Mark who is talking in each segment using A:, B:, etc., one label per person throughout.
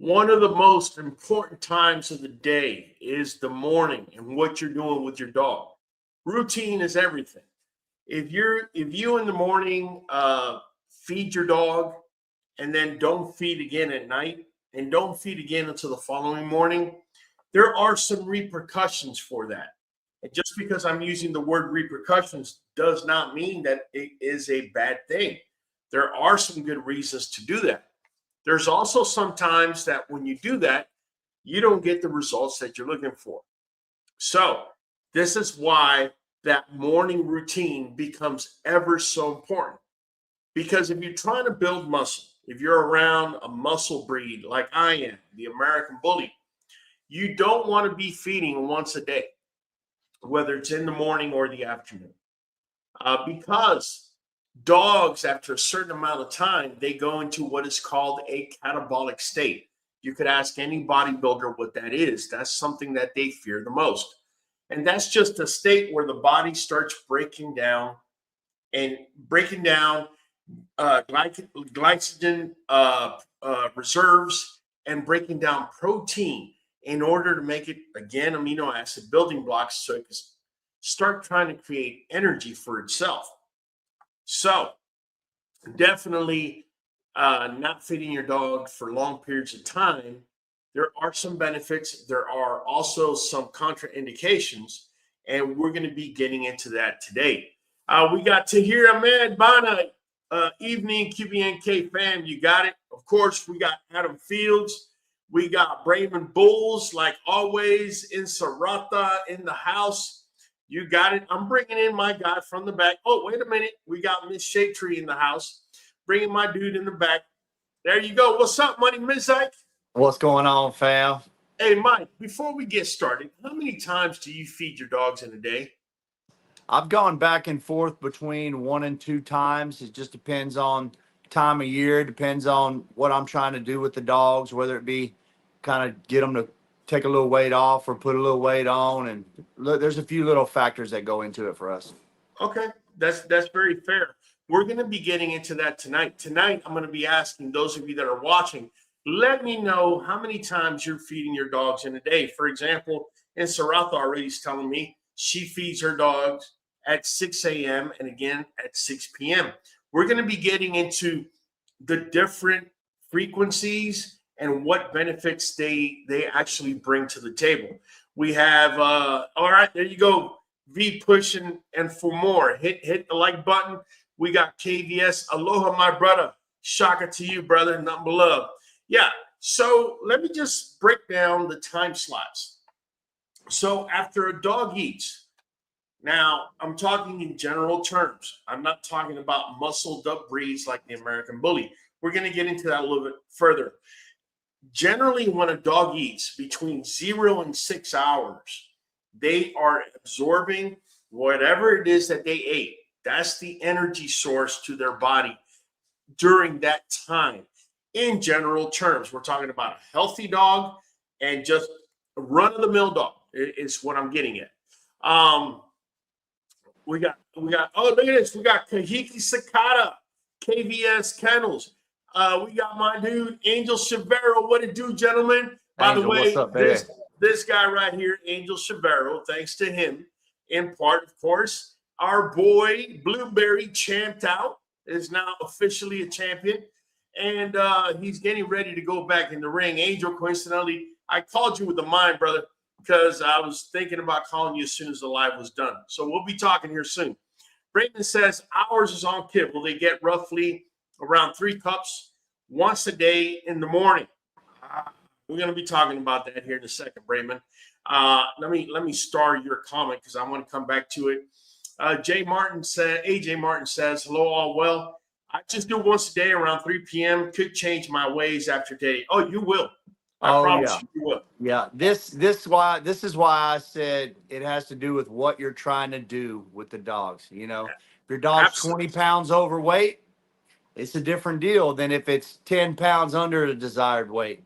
A: One of the most important times of the day is the morning and what you're doing with your dog. Routine is everything. If you in the morning feed your dog and then don't feed again at night and don't feed again until the following morning, there are some repercussions for that. And just because I'm using the word repercussions does not mean that it is a bad thing. There are some good reasons to do that. There's also sometimes that when you do that, you don't get the results that you're looking for. So this is why that morning routine becomes ever so important. Because if you're trying to build muscle, if you're around a muscle breed like I am, the American Bully, you don't want to be feeding once a day, whether it's in the morning or the afternoon. Because dogs, after a certain amount of time, they go into what is called a catabolic state. You could ask any bodybuilder what that is. That's something that they fear the most. And that's just a state where the body starts breaking down glycogen reserves and breaking down protein in order to make it, again, amino acid building blocks so it can start trying to create energy for itself. So definitely not feeding your dog for long periods of time. There are some benefits. There are also some contraindications, and we're going to be getting into that today. We got Tahir Ahmed Bana, evening QBNK fam. You got it. Of course, we got Adam Fields. We got Brayman Bulls, like always, in Sarata in the house. You got it. I'm bringing in my guy from the back. Oh, wait a minute. We got Miss Shade Tree in the house. Bringing my dude in the back. There you go. What's up, Money Mizike?
B: What's going on, fam?
A: Hey, Mike, before we get started, how many times do you feed your dogs in a day?
B: I've gone back and forth between 1 and 2 times. It just depends on time of year. Depends on what I'm trying to do with the dogs, whether it be kind of get them to take a little weight off or put a little weight on. And look, there's a few little factors that go into it for us.
A: Okay, that's very fair. We're going to be getting into that tonight. Tonight, I'm going to be asking those of you that are watching, let me know how many times you're feeding your dogs in a day. For example, and Saratha already is telling me she feeds her dogs at 6 a.m. and again at 6 p.m. We're going to be getting into the different frequencies and what benefits they actually bring to the table. We have, all right, there you go. V pushing and for more. Hit the like button. We got KVS. Aloha, my brother. Shaka to you, brother. Nothing but love. Yeah. So let me just break down the time slots. So after a dog eats, now I'm talking in general terms. I'm not talking about muscled up breeds like the American Bully. We're going to get into that a little bit further. Generally, when a dog eats between 0 and 6 hours, they are absorbing whatever it is that they ate. That's the energy source to their body during that time. In general terms, we're talking about a healthy dog and just a run-of-the-mill dog is what I'm getting at. We got, oh, look at this. We got Kahiki Sakata, KVS Kennels. We got my dude, Angel Chavero. What it do, gentlemen? By the way,
B: what's up,
A: this guy right here, Angel Chavero, thanks to him, in part, of course, our boy Blueberry Champed Out is now officially a champion, and he's getting ready to go back in the ring. Angel, coincidentally, I called you with the mind, brother, because I was thinking about calling you as soon as the live was done. So we'll be talking here soon. Brayton says ours is on kibble. They get roughly around 3 cups once a day in the morning. We're going to be talking about that here in a second, Brayman. Let me star your comment because I want to come back to it. AJ Martin says, hello, all well. I just do once a day around 3 p.m. Could change my ways after day. Oh, you will. I promise you will.
B: Yeah. This is why I said it has to do with what you're trying to do with the dogs. You know, if your dog's
A: Absolutely.
B: 20 pounds overweight, it's a different deal than if it's 10 pounds under the desired weight.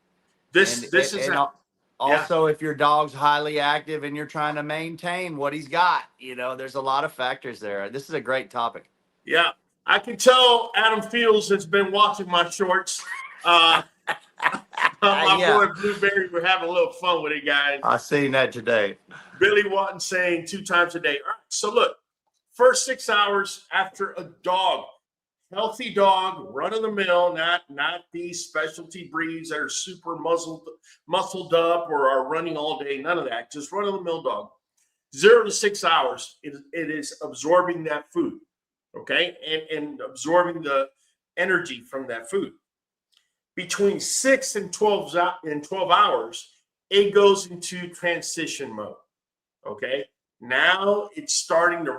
B: Also, if your dog's highly active and you're trying to maintain what he's got, you know, there's a lot of factors there. This is a great topic.
A: Yeah. I can tell Adam Fields has been watching my shorts. My
B: Yeah.
A: boy Blueberry, we're having a little fun with it, guys.
B: I seen that today.
A: Billy Watton saying 2 times a day. All right, so look, first 6 hours after a dog, healthy dog, run of the mill, not these specialty breeds that are super muscled up or are running all day. None of that. Just run of the mill dog. 0 to 6 hours, it is absorbing that food, okay, and absorbing the energy from that food. Between 6 and 12 hours, it goes into transition mode. Okay, now it's starting to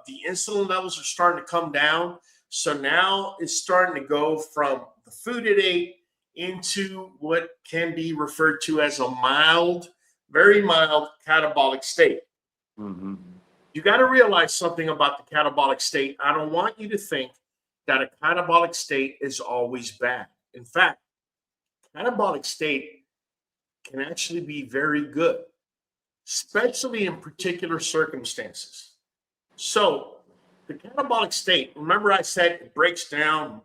A: the insulin levels are starting to come down. So now it's starting to go from the food it ate into what can be referred to as a mild, very mild catabolic state.
B: Mm-hmm.
A: You got to realize something about the catabolic state. I don't want you to think that a catabolic state is always bad. In fact, catabolic state can actually be very good, especially in particular circumstances. So the catabolic state, remember I said it breaks down.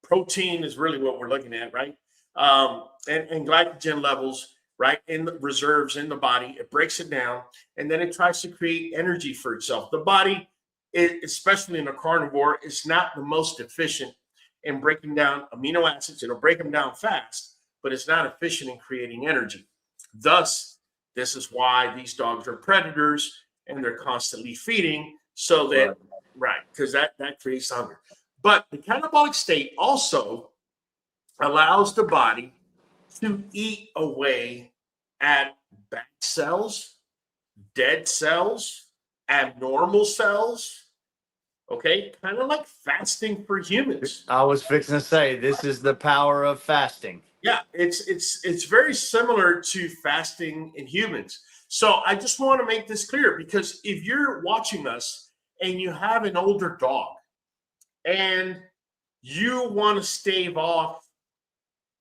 A: Protein is really what we're looking at, right? And glycogen levels, right, in the reserves in the body. It breaks it down, and then it tries to create energy for itself. The body, especially in a carnivore, is not the most efficient in breaking down amino acids. It'll break them down fast, but it's not efficient in creating energy. Thus, this is why these dogs are predators and they're constantly feeding so that, right, because that creates hunger. But the catabolic state also allows the body to eat away at bad cells, dead cells, abnormal cells. Okay, kind of like fasting for humans.
B: I was fixing to say this is the power of fasting.
A: Yeah, it's very similar to fasting in humans. So I just want to make this clear, because if you're watching us and you have an older dog and you want to stave off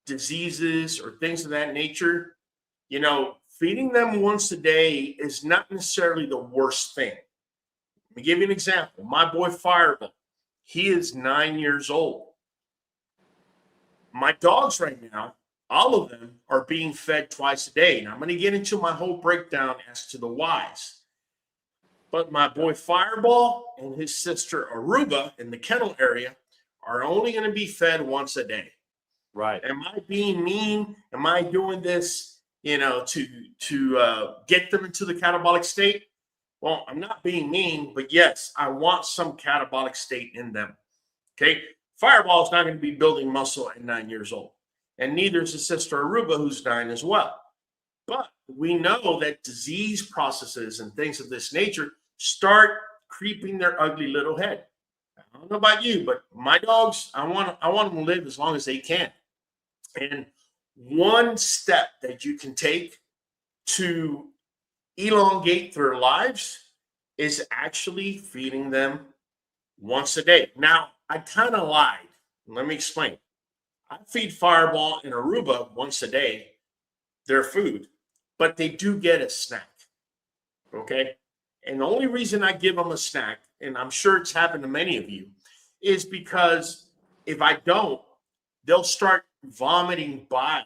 A: diseases or things of that nature, feeding them once a day is not necessarily the worst thing. Let me give you an example. My boy Fireball, he is 9 years old. My dogs right now, all of them are being fed twice a day. And I'm going to get into my whole breakdown as to the whys. But my boy Fireball and his sister Aruba in the kennel area are only going to be fed once a day.
B: Right.
A: Am I being mean? Am I doing this, to get them into the catabolic state? Well, I'm not being mean, but yes, I want some catabolic state in them. Okay. Fireball is not going to be building muscle at 9 years old. And neither is his sister Aruba, who's 9 as well. But we know that disease processes and things of this nature start creeping their ugly little head. I don't know about you, but my dogs, I want them to live as long as they can. And one step that you can take to elongate their lives is actually feeding them once a day. Now, I kind of lied. Let me explain. I feed Fireball and Aruba once a day their food, but they do get a snack. Okay. And the only reason I give them a snack, and I'm sure it's happened to many of you, is because if I don't, they'll start vomiting bile.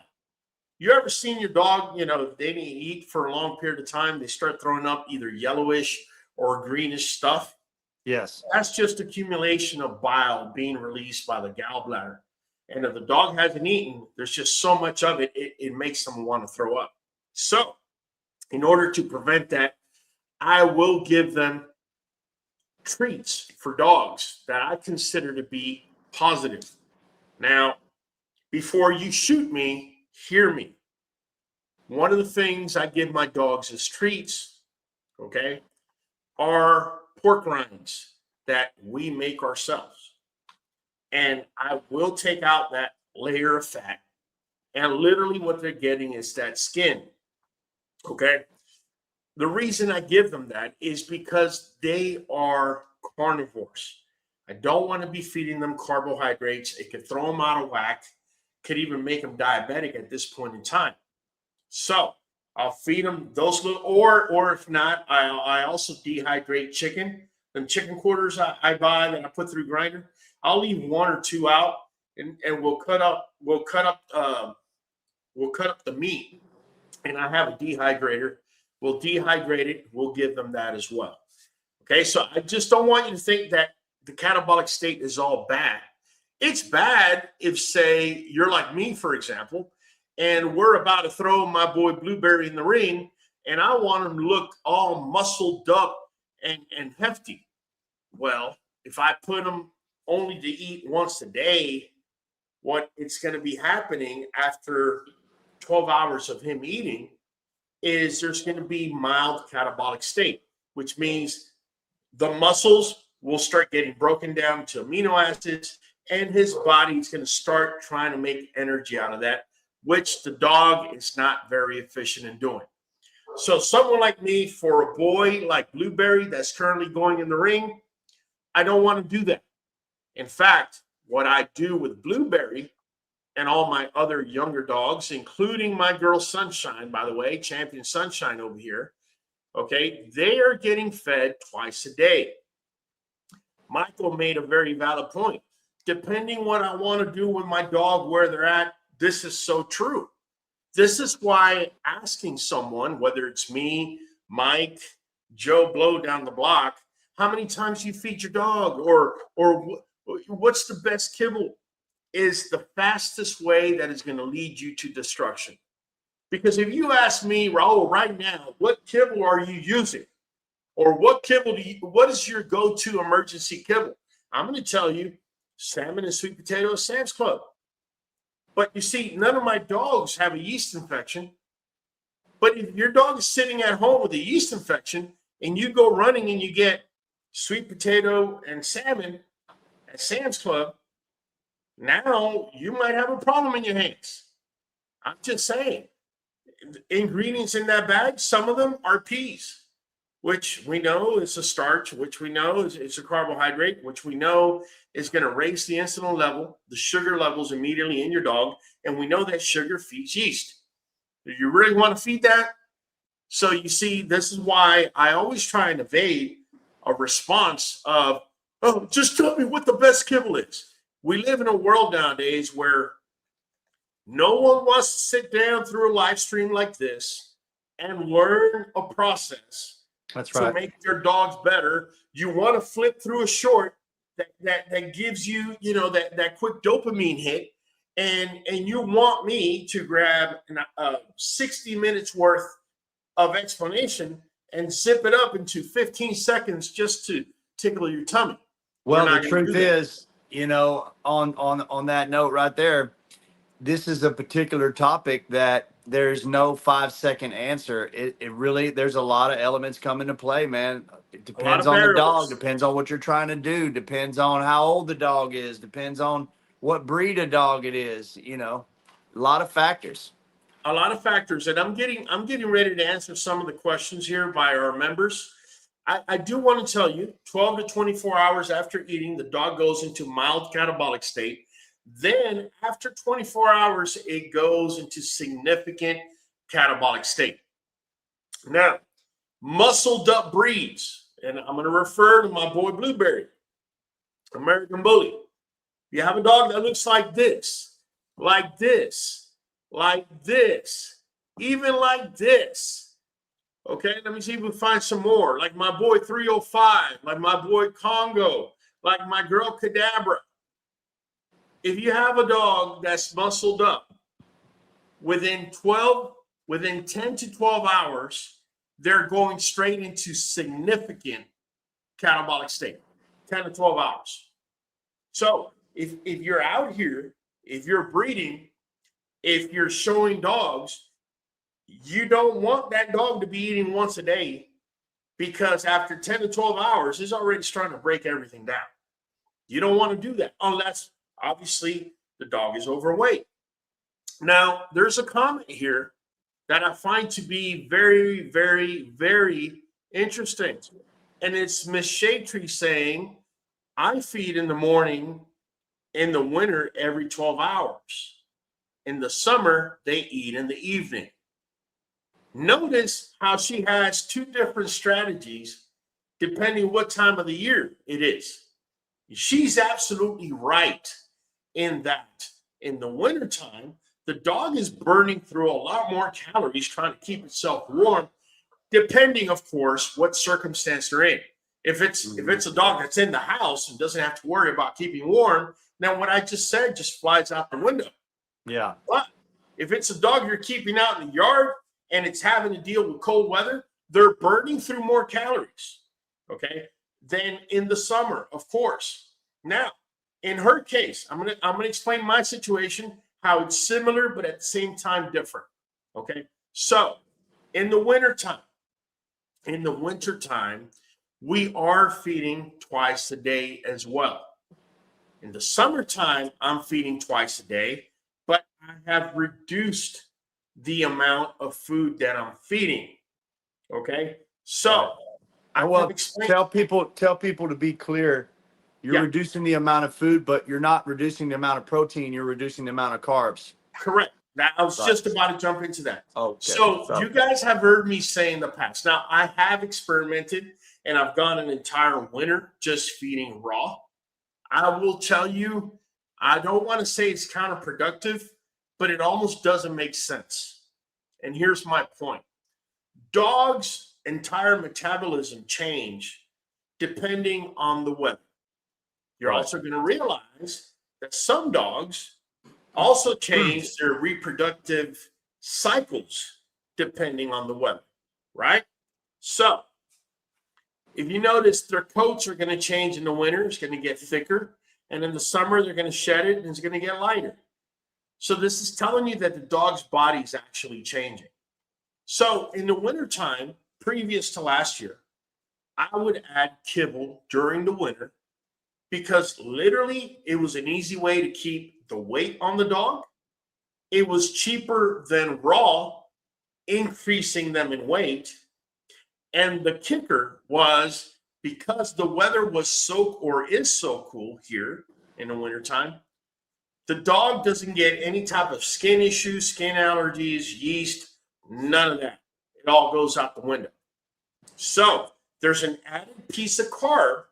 A: You ever seen your dog, they didn't eat for a long period of time, they start throwing up either yellowish or greenish stuff?
B: Yes.
A: That's just accumulation of bile being released by the gallbladder. And if the dog hasn't eaten, there's just so much of it, it makes them want to throw up. So in order to prevent that, I will give them treats for dogs that I consider to be positive. Now, before you shoot me, hear me. One of the things I give my dogs as treats, okay, are pork rinds that we make ourselves. And I will take out that layer of fat. And literally what they're getting is that skin. Okay. The reason I give them that is because they are carnivores. I don't want to be feeding them carbohydrates. It could throw them out of whack, could even make them diabetic at this point in time. So I'll feed them those little, or if not, I also dehydrate chicken. Them chicken quarters I buy that I put through grinder, I'll leave 1 or 2 out, and we'll cut up we'll cut up the meat, and I have a dehydrator. We'll dehydrate it. We'll give them that as well. Okay, so I just don't want you to think that the catabolic state is all bad. It's bad if, say, you're like me, for example, and we're about to throw my boy Blueberry in the ring, and I want him to look all muscled up and hefty. Well, if I put him only to eat once a day, what it's going to be happening after 12 hours of him eating is there's going to be mild catabolic state, which means the muscles will start getting broken down to amino acids, and his body is going to start trying to make energy out of that, which the dog is not very efficient in doing. So someone like me, for a boy like Blueberry that's currently going in the ring, I don't want to do that. In fact, what I do with Blueberry and all my other younger dogs, including my girl Sunshine, by the way, Champion Sunshine over here, okay, they are getting fed twice a day. Michael made a very valid point. Depending what I want to do with my dog, where they're at, this is so true. This is why asking someone, whether it's me, Mike, Joe Blow down the block, how many times you feed your dog, or what's the best kibble, is the fastest way that is going to lead you to destruction. Because if you ask me, Raul, right now, what kibble are you using? Or what kibble what is your go-to emergency kibble? I'm going to tell you, salmon and sweet potato at Sam's Club. But you see, none of my dogs have a yeast infection. But if your dog is sitting at home with a yeast infection and you go running and you get sweet potato and salmon at Sam's Club, now you might have a problem in your hands. I'm just saying. Ingredients in that bag, some of them are peas, which we know is a starch, which we know is a carbohydrate, which we know is going to raise the insulin level, the sugar levels immediately in your dog. And we know that sugar feeds yeast. Do you really want to feed that? So you see, this is why I always try and evade a response of, oh, just tell me what the best kibble is. We live in a world nowadays where no one wants to sit down through a live stream like this and learn a process.
B: That's right.
A: To make your dogs better. You want to flip through a short that gives you, that quick dopamine hit, and you want me to grab 60 minutes worth of explanation and zip it up into 15 seconds just to tickle your tummy.
B: Well, the truth is, on that note right there, this is a particular topic that there's no 5-second answer. It really, there's a lot of elements come into play, man. It depends on the dog, depends on what you're trying to do, depends on how old the dog is, depends on what breed of dog it is, a lot of factors.
A: A lot of factors. And I'm getting ready to answer some of the questions here by our members. I do want to tell you, 12 to 24 hours after eating, the dog goes into mild catabolic state. Then after 24 hours, it goes into significant catabolic state. Now, muscled up breeds, and I'm going to refer to my boy Blueberry, American Bully. You have a dog that looks like this, like this, like this, even like this. Okay, let me see if we find some more. Like my boy 305, like my boy Congo, like my girl Cadabra. If you have a dog that's muscled up, within 10 to 12 hours, they're going straight into significant catabolic state, 10 to 12 hours. So if you're out here, if you're breeding, if you're showing dogs, you don't want that dog to be eating once a day, because after 10 to 12 hours, it's already starting to break everything down. You don't want to do that unless, obviously, the dog is overweight. Now, there's a comment here that I find to be very, very, very interesting. And it's Miss Shadetree saying, I feed in the morning, in the winter, every 12 hours. In the summer, they eat in the evening. Notice how she has two different strategies depending what time of the year it is. She's absolutely right in that. In the wintertime, the dog is burning through a lot more calories trying to keep itself warm, depending, of course, what circumstance they're in. If it's a dog that's in the house and doesn't have to worry about keeping warm, then what I just said just flies out the window.
B: Yeah.
A: But if it's a dog you're keeping out in the yard and it's having to deal with cold weather, they're burning through more calories, okay, than in the summer, of course. Now, in her case, I'm gonna explain my situation, how it's similar but at the same time different. Okay, so in the wintertime, we are feeding twice a day as well. In the summertime, I'm feeding twice a day, but I have reduced the amount of food that I'm feeding. Okay, so
B: Well, tell people to be clear. You're reducing the amount of food, but you're not reducing the amount of protein. You're reducing the amount of carbs.
A: Correct. Now, I was just about to jump into that.
B: Okay.
A: So you guys have heard me say in the past. Now, I have experimented, and I've gone an entire winter just feeding raw. I will tell you, I don't want to say it's counterproductive, but it almost doesn't make sense. And here's my point. Dogs' entire metabolism change depending on the weather. You're also going to realize that some dogs also change their reproductive cycles depending on the weather, right? So if you notice, their coats are going to change in the winter. It's going to get thicker. And in the summer, they're going to shed it and it's going to get lighter. So this is telling you that the dog's body is actually changing. So in the wintertime, previous to last year, I would add kibble during the winter because literally it was an easy way to keep the weight on the dog. It was cheaper than raw, increasing them in weight. And the kicker was because the weather was is so cool here in the wintertime, the dog doesn't get any type of skin issues, skin allergies, yeast, none of that. It all goes out the window. So there's an added piece of carb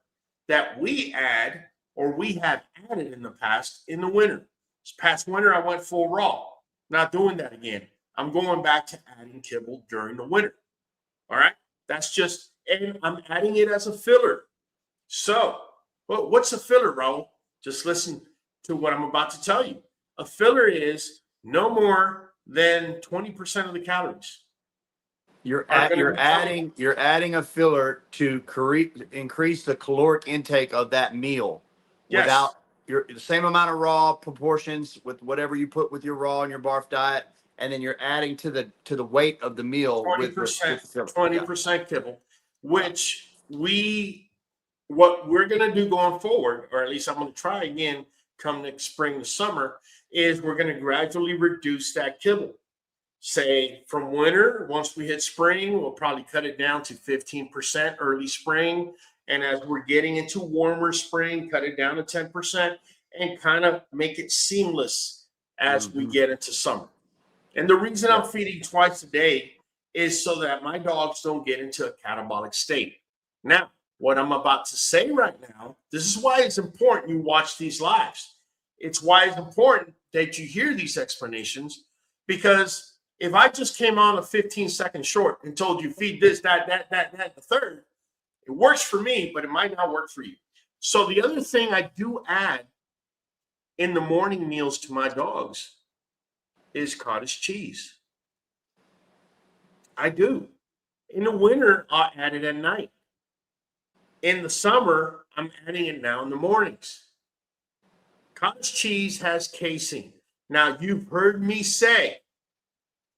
A: that we add or we have added in the past in the winter. This past winter, I went full raw. Not doing that again. I'm going back to adding kibble during the winter. All right. That's just, and I'm adding it as a filler. So, well, what's a filler, Raul? Just listen to what I'm about to tell you. A filler is no more than 20% of the calories.
B: You're adding a filler to increase the caloric intake of that meal without the same amount of raw proportions with whatever you put with your raw and your barf diet, and then you're adding to the weight of the meal
A: 20% kibble, which what we're going to do going forward, or at least I'm going to try again come next spring to summer, is we're going to gradually reduce that kibble. Say from winter, once we hit spring, we'll probably cut it down to 15% early spring. And as we're getting into warmer spring, cut it down to 10% and kind of make it seamless as we get into summer. And the reason I'm feeding twice a day is so that my dogs don't get into a catabolic state. Now, what I'm about to say right now, this is why it's important you watch these lives. It's why it's important that you hear these explanations, because if I just came on a 15-second short and told you feed this, that, the third, it works for me, but it might not work for you. So the other thing I do add in the morning meals to my dogs is cottage cheese. I do. In the winter, I'll add it at night. In the summer, I'm adding it now in the mornings. Cottage cheese has casein. Now, you've heard me say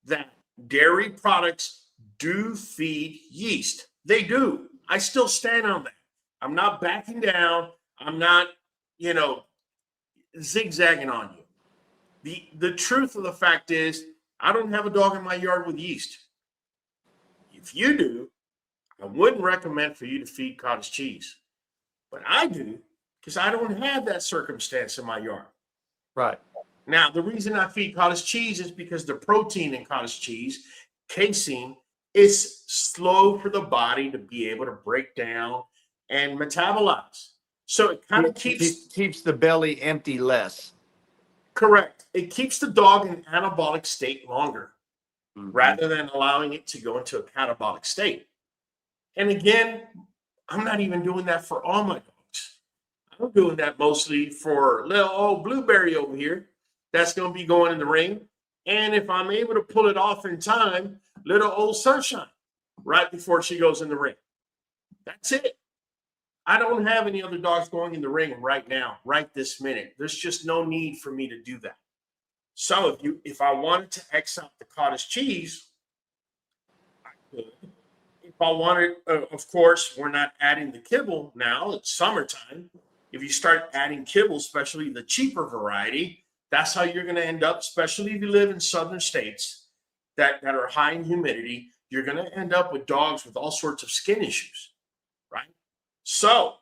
A: that dairy products do feed yeast. They do. I still stand on that. I'm not backing down. I'm not, zigzagging on you. The truth of the fact is, I don't have a dog in my yard with yeast. If you do, I wouldn't recommend for you to feed cottage cheese. But I do, because I don't have that circumstance in my yard.
B: Right.
A: Now, the reason I feed cottage cheese is because the protein in cottage cheese, casein, is slow for the body to be able to break down and metabolize. So it kind of keeps
B: the belly empty less.
A: Correct. It keeps the dog in an anabolic state longer
B: Mhm.
A: rather than allowing it to go into a catabolic state. And again, I'm not even doing that for all my dogs. I'm doing that mostly for little old Blueberry over here that's going to be going in the ring. And if I'm able to pull it off in time, little old Sunshine right before she goes in the ring. That's it. I don't have any other dogs going in the ring right now, right this minute. There's just no need for me to do that. So if I wanted to X out the cottage cheese, I could. If I wanted, of course, we're not adding the kibble now. It's summertime. If you start adding kibble, especially the cheaper variety, that's how you're going to end up, especially if you live in southern states that are high in humidity. You're going to end up with dogs with all sorts of skin issues, right? So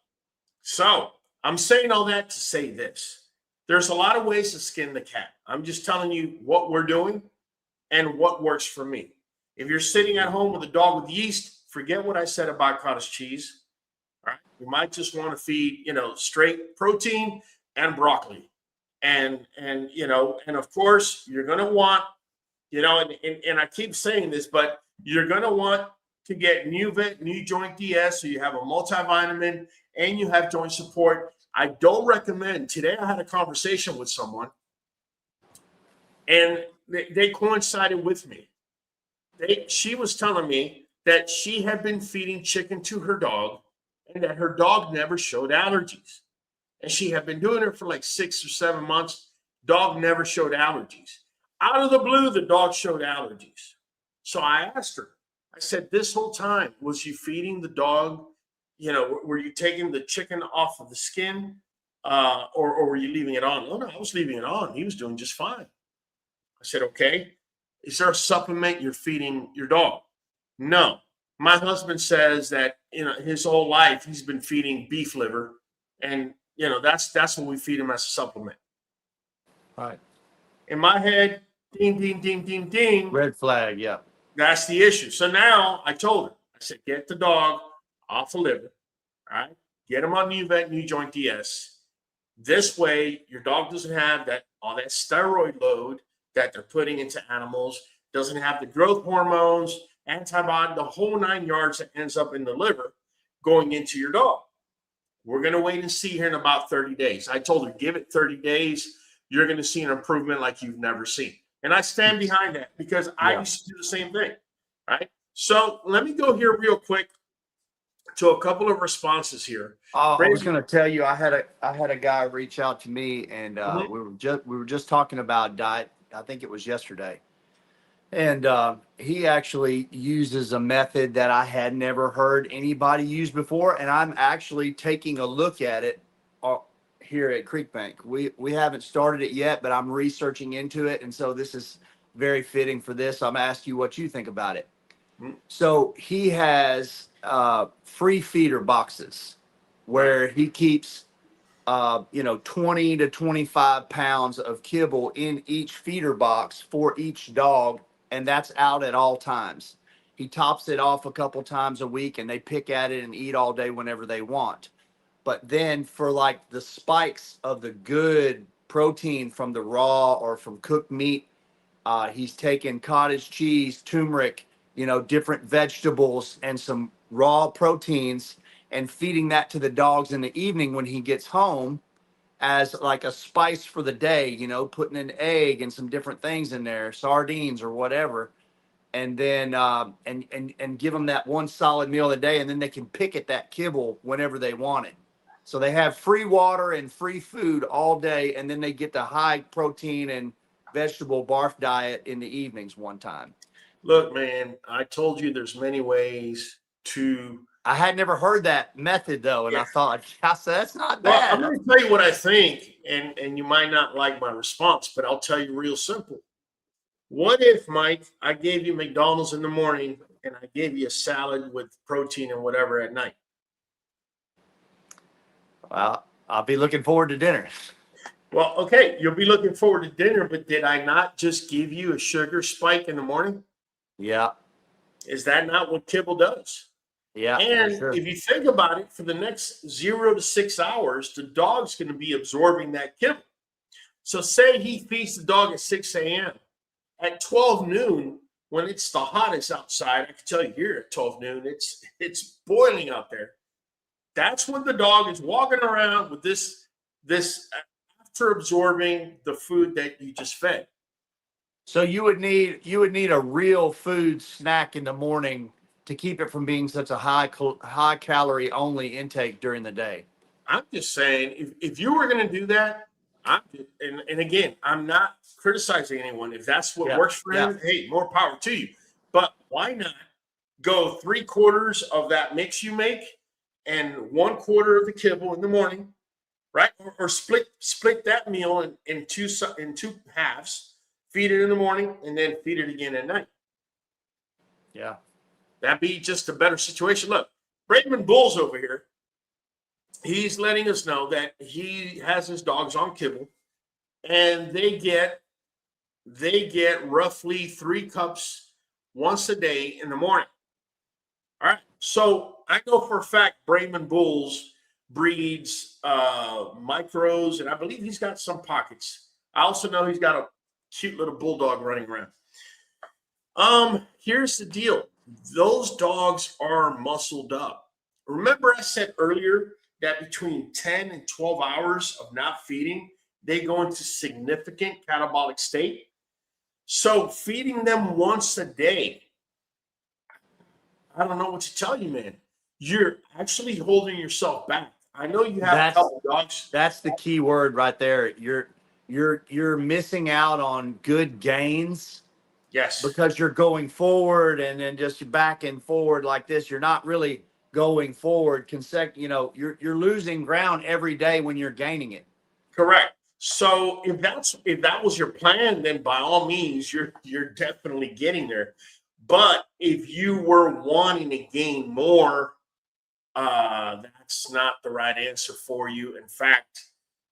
A: I'm saying all that to say this. There's a lot of ways to skin the cat. I'm just telling you what we're doing and what works for me. If you're sitting at home with a dog with yeast, forget what I said about cottage cheese. All right. You might just want to feed, straight protein and broccoli. And of course, you're going to want, and I keep saying this, but you're going to want to get Nuvet NuJoint DS, so you have a multivitamin and you have joint support. I don't recommend. Today I had a conversation with someone, and they coincided with me. She was telling me that she had been feeding chicken to her dog and that her dog never showed allergies. And she had been doing it for like 6 or 7 months. Dog never showed allergies. Out of the blue, the dog showed allergies. So I asked her, I said, this whole time, was you feeding the dog? Were you taking the chicken off of the skin or were you leaving it on? Oh, no, I was leaving it on. He was doing just fine. I said, okay. Is there a supplement you're feeding your dog? No. My husband says that his whole life he's been feeding beef liver, and that's what we feed him as a supplement.
B: Right.
A: In my head, ding, ding, ding, ding, ding.
B: Red flag. Yeah.
A: That's the issue. So now I told her, I said, get the dog off the liver, all right? Get him on Nuvet NuJoint DS. This way, your dog doesn't have all that steroid load that they're putting into animals, doesn't have the growth hormones, antibiotic, the whole 9 yards that ends up in the liver going into your dog. We're going to wait and see here in about 30 days. I told her, give it 30 days. You're going to see an improvement like you've never seen. And I stand behind that because I used to do the same thing, right? So let me go here real quick to a couple of responses here.
B: I was going to tell you, I had a guy reach out to me, and we were just talking about diet. I think it was yesterday, and he actually uses a method that I had never heard anybody use before, and I'm actually taking a look at it here at Creekbank. We haven't started it yet, but I'm researching into it, and so this is very fitting for this. I'm asking you what you think about it. So he has free feeder boxes where he keeps 20 to 25 pounds of kibble in each feeder box for each dog, and that's out at all times. He tops it off a couple times a week, and they pick at it and eat all day whenever they want. But then for like the spikes of the good protein from the raw or from cooked meat, he's taken cottage cheese, turmeric, different vegetables and some raw proteins and feeding that to the dogs in the evening when he gets home as like a spice for the day, putting an egg and some different things in there, sardines or whatever. And then and give them that one solid meal a day, and then they can pick at that kibble whenever they want it. So they have free water and free food all day, and then they get the high protein and vegetable barf diet in the evenings one time.
A: Look, man, I told you there's many ways to.
B: I had never heard that method though, and I thought, I said, that's not
A: Well,
B: bad.
A: I'm going to tell you what I think, and you might not like my response, but I'll tell you real simple. What if, Mike, I gave you McDonald's in the morning and I gave you a salad with protein and whatever at night?
B: Well, I'll be looking forward to dinner.
A: Well, okay, you'll be looking forward to dinner, but did I not just give you a sugar spike in the morning?
B: Yeah.
A: Is that not what kibble does?
B: Yeah.
A: And
B: sure.
A: if you think about it, for the next 0 to 6 hours, the dog's going to be absorbing that kibble. So say he feeds the dog at 6 a.m. At 12 noon, when it's the hottest outside, I can tell you here at 12 noon, it's boiling out there. That's when the dog is walking around with this after absorbing the food that you just fed.
B: So you would need a real food snack in the morning to keep it from being such a high calorie only intake during the day.
A: I'm just saying, if you were going to do that, and again, I'm not criticizing anyone. If that's what works for him, hey, more power to you. But why not go 3/4 of that mix you make and 1/4 of the kibble in the morning, right? Or split that meal in two halves. Feed it in the morning and then feed it again at night.
B: Yeah,
A: that'd be just a better situation. Look, Braidman Bulls over here. He's letting us know that he has his dogs on kibble, and they get roughly 3 cups once a day in the morning. All right. So I know for a fact Braidman Bulls breeds micros, and I believe he's got some pockets. I also know he's got a cute little bulldog running around. Here's the deal. Those dogs are muscled up. Remember I said earlier that between 10 and 12 hours of not feeding, they go into significant catabolic state. So feeding them once a day, I don't know what to tell you, man. You're actually holding yourself back. I know you have a couple dogs.
B: That's the key word right there. You're missing out on good gains.
A: Yes.
B: Because you're going forward and then just back and forward like this. You're not really going forward. You're losing ground every day when you're gaining it.
A: Correct. So if that was your plan, then by all means, you're definitely getting there. But if you were wanting to gain more, that's not the right answer for you. In fact,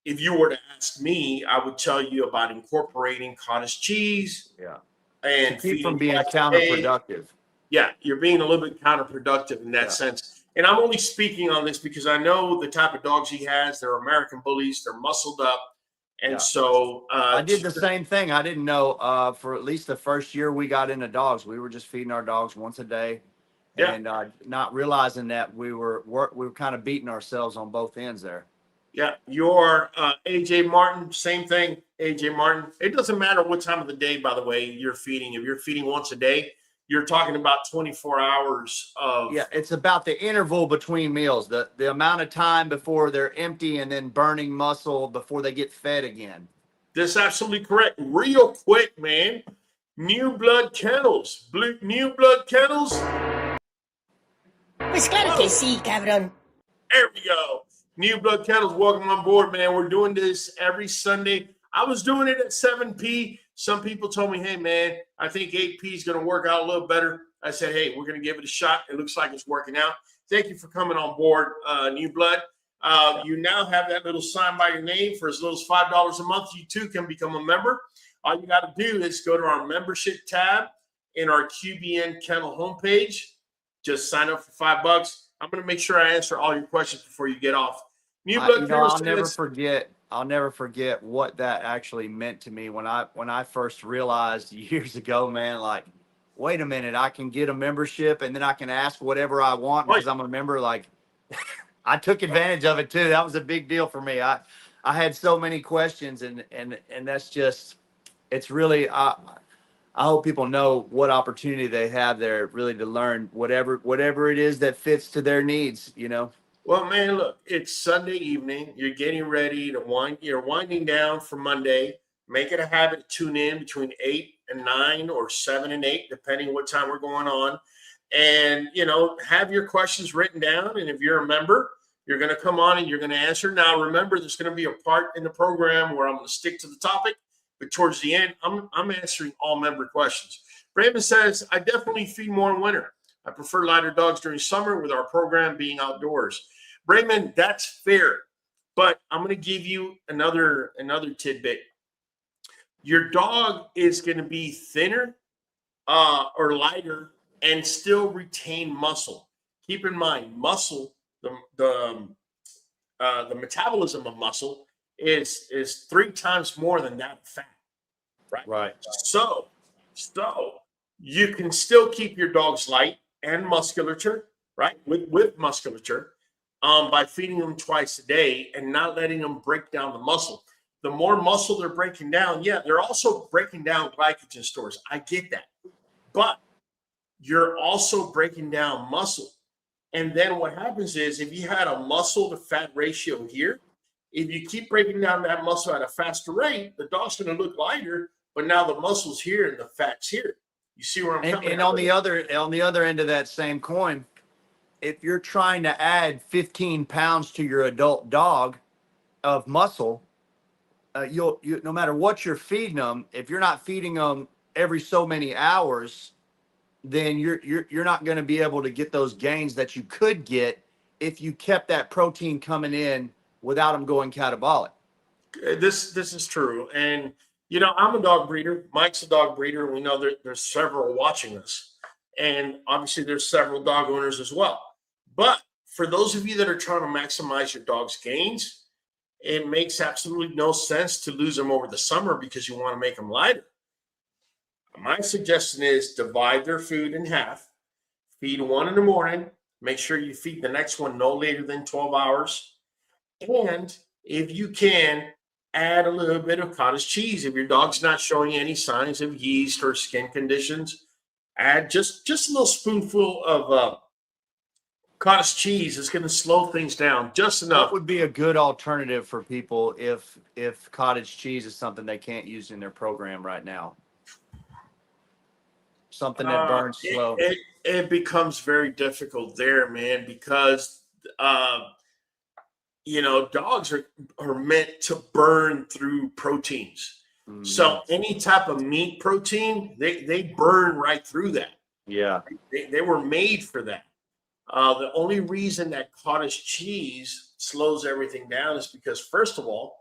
A: if you were to ask me, I would tell you about incorporating cottage cheese.
B: Yeah.
A: And
B: to keep from being counterproductive.
A: Yeah, you're being a little bit counterproductive in that sense. And I'm only speaking on this because I know the type of dogs he has. They're American bullies. They're muscled up. And so
B: I did the same thing. I didn't know for at least the first year we got into dogs, we were just feeding our dogs once a day. Yeah. And not realizing that we were kind of beating ourselves on both ends there.
A: Yeah, your AJ Martin, same thing. AJ Martin. It doesn't matter what time of the day, by the way, you're feeding. If you're feeding once a day, you're talking about 24 hours of.
B: Yeah, it's about the interval between meals, the amount of time before they're empty and then burning muscle before they get fed again.
A: That's absolutely correct. Real quick, man. New Blood Kennels. New Blood Kennels.
C: Pues claro que sí, cabrón.
A: There we go. New Blood Kennels, welcome on board, man. We're doing this every Sunday. I was doing it at 7 p. Some people told me, hey, man, I think 8 p is going to work out a little better. I said, hey, we're going to give it a shot. It looks like it's working out. Thank you for coming on board, New Blood. You now have that little sign by your name for as little as $5 a month. You too can become a member. All you got to do is go to our membership tab in our QBN Kennel homepage. Just sign up for $5. I'm going to make sure I answer all your questions before you get off. New Blood Kennels.
B: I'll never forget what that actually meant to me when I first realized years ago, man, like, wait a minute, I can get a membership and then I can ask whatever I want because I'm a member. Like, I took advantage of it too. That was a big deal for me. I had so many questions and that's just, it's really, I hope people know what opportunity they have there really to learn whatever it is that fits to their needs, you know?
A: Well, man, look, it's Sunday evening. You're getting ready to you're winding down for Monday. Make it a habit to tune in between 8 and 9 or 7 and 8, depending what time we're going on. And, have your questions written down. And if you're a member, you're going to come on and you're going to answer. Now, remember, there's going to be a part in the program where I'm going to stick to the topic. But towards the end, I'm answering all member questions. Raymond says, I definitely feed more in winter. I prefer lighter dogs during summer with our program being outdoors. Raymond, that's fair. But I'm going to give you another tidbit. Your dog is going to be thinner or lighter and still retain muscle. Keep in mind, muscle, the metabolism of muscle is 3 times more than that fat, right?
B: Right.
A: So you can still keep your dogs light and musculature, right? With musculature, by feeding them twice a day and not letting them break down the muscle. The more muscle they're breaking down, yeah, they're also breaking down glycogen stores. I get that. But you're also breaking down muscle. And then what happens is if you had a muscle to fat ratio here, if you keep breaking down that muscle at a faster rate, the dog's going to look lighter, but now the muscle's here and the fat's here. You see where I'm coming
B: And
A: from?
B: on the other end of that same coin, if you're trying to add 15 pounds to your adult dog of muscle, you no matter what you're feeding them, if you're not feeding them every so many hours, then you're not going to be able to get those gains that you could get if you kept that protein coming in without them going catabolic.
A: This is true. And I'm a dog breeder. Mike's a dog breeder. We know there's several watching us. And obviously there's several dog owners as well. But for those of you that are trying to maximize your dog's gains, it makes absolutely no sense to lose them over the summer because you want to make them lighter. My suggestion is divide their food in half. Feed one in the morning. Make sure you feed the next one no later than 12 hours. And if you can, add a little bit of cottage cheese. If your dog's not showing any signs of yeast or skin conditions, add just a little spoonful of cottage cheese. It's going to slow things down just enough.
B: What would be a good alternative for people if cottage cheese is something they can't use in their program right now? Something that burns slow.
A: It becomes very difficult there, man, because dogs are meant to burn through proteins. Mm. So any type of meat protein, they burn right through that.
B: Yeah.
A: They were made for that. The only reason that cottage cheese slows everything down is because, first of all,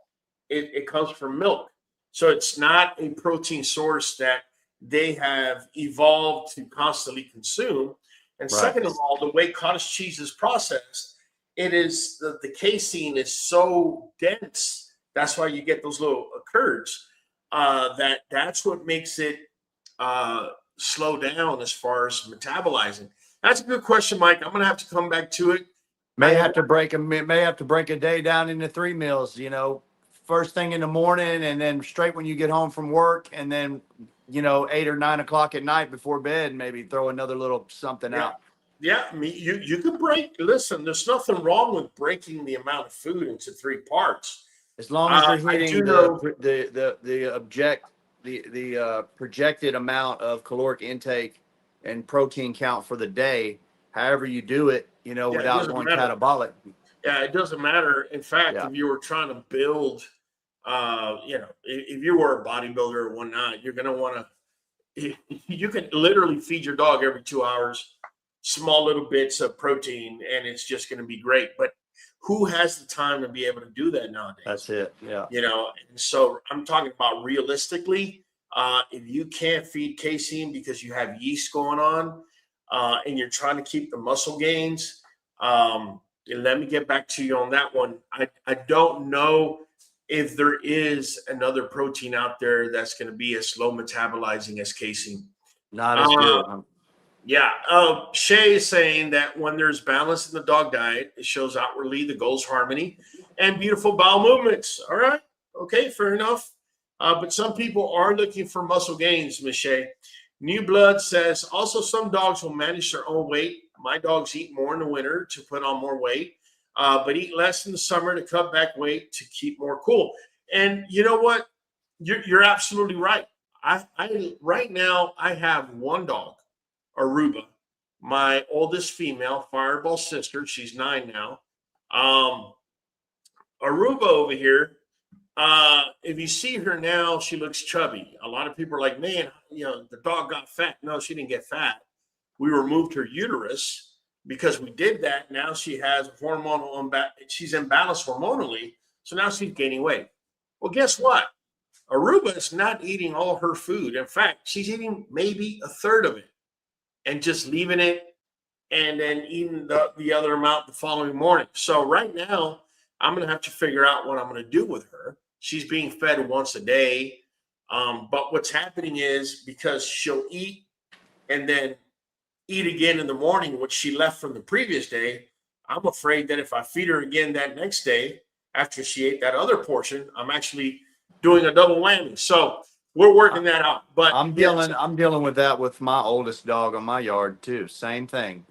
A: it comes from milk. So it's not a protein source that they have evolved to constantly consume. And right. Second of all, the way cottage cheese is processed, it is the casein is so dense. That's why you get those little curds. That's what makes it slow down as far as metabolizing. That's a good question, Mike. I'm gonna have to come back to it.
B: May have to break a day down into 3 meals. First thing in the morning, and then straight when you get home from work, and then 8 or 9 o'clock at night before bed, maybe throw another little something out.
A: Yeah, you can break. Listen, there's nothing wrong with breaking the amount of food into 3 parts,
B: as long as you're hitting the projected amount of caloric intake and protein count for the day. However you do it, without going catabolic.
A: Yeah, it doesn't matter. In fact, if you were trying to build, if you were a bodybuilder or whatnot, you're going to want to, you can literally feed your dog every 2 hours, small little bits of protein, and it's just going to be great. But who has the time to be able to do that nowadays?
B: That's it. Yeah.
A: And so I'm talking about realistically, if you can't feed casein because you have yeast going on, and you're trying to keep the muscle gains, let me get back to you on that one. I don't know if there is another protein out there that's going to be as slow metabolizing as casein.
B: Not as good.
A: Yeah. Shay is saying that when there's balance in the dog diet, it shows outwardly the goals, harmony, and beautiful bowel movements. All right. Okay. Fair enough. But some people are looking for muscle gains, Ms. Shay. New Blood says, also some dogs will manage their own weight. My dogs eat more in the winter to put on more weight, but eat less in the summer to cut back weight to keep more cool. And you know what? You're absolutely right. I right now I have one dog, Aruba, my oldest female, Fireball sister. She's 9 now. Aruba over here. If you see her now, she looks chubby. A lot of people are like, man, the dog got fat. No, she didn't get fat. We removed her uterus because we did that. Now she has hormonal she's imbalanced hormonally. So now she's gaining weight. Well, guess what? Aruba is not eating all her food. In fact, she's eating maybe a third of it and just leaving it and then eating the other amount the following morning. So right now, I'm going to have to figure out what I'm going to do with her. She's being fed once a day. But what's happening is because she'll eat and then eat again in the morning, what she left from the previous day, I'm afraid that if I feed her again that next day after she ate that other portion, I'm actually doing a double whammy. So we're working that out. But
B: I'm dealing with that with my oldest dog on my yard too. Same thing.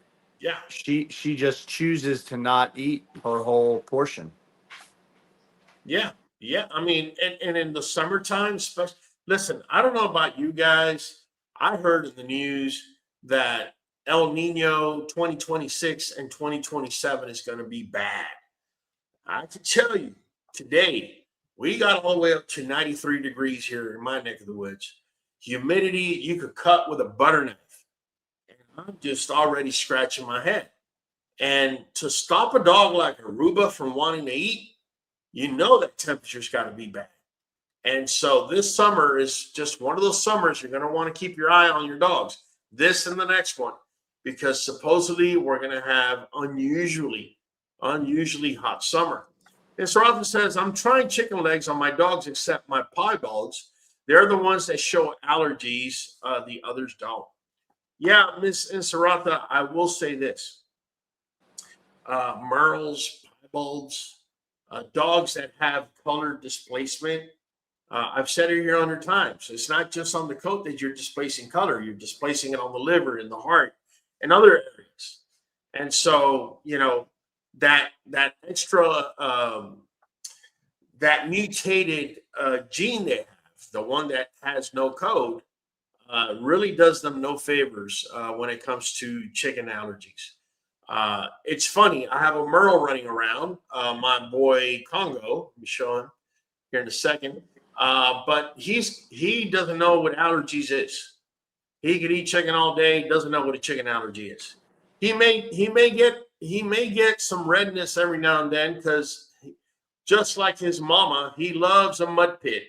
A: yeah,
B: She just chooses to not eat her whole portion.
A: yeah, yeah. I mean, and in the summertime, especially, listen, I don't know about you guys. I heard in the news that El Nino 2026 and 2027 is going to be bad. I can tell you today, we got all the way up to 93 degrees here in my neck of the woods. Humidity, you could cut with a butter knife. And I'm just already scratching my head. And to stop a dog like Aruba from wanting to eat, you know that temperature's got to be bad. And so this summer is just one of those summers you're going to want to keep your eye on your dogs. This and the next one, because supposedly we're going to have unusually hot summer. And Saratha says, I'm trying chicken legs on my dogs except my piebalgs. They're the ones that show allergies. The others don't. Yeah, Miss Saratha, I will say this. Merles, piebalgs, dogs that have color displacement. I've said it here 100 times. It's not just on the coat that you're displacing color. You're displacing it on the liver and the heart and other areas. And so, you know, that extra, that mutated gene they have, the one that has no code, really does them no favors when it comes to chicken allergies. It's funny. I have a Merle running around, my boy Congo. Let me show him here in a second. But he doesn't know what allergies is. He could eat chicken all day. Doesn't know what a chicken allergy is. He may get some redness every now and then because just like his mama, he loves a mud pit.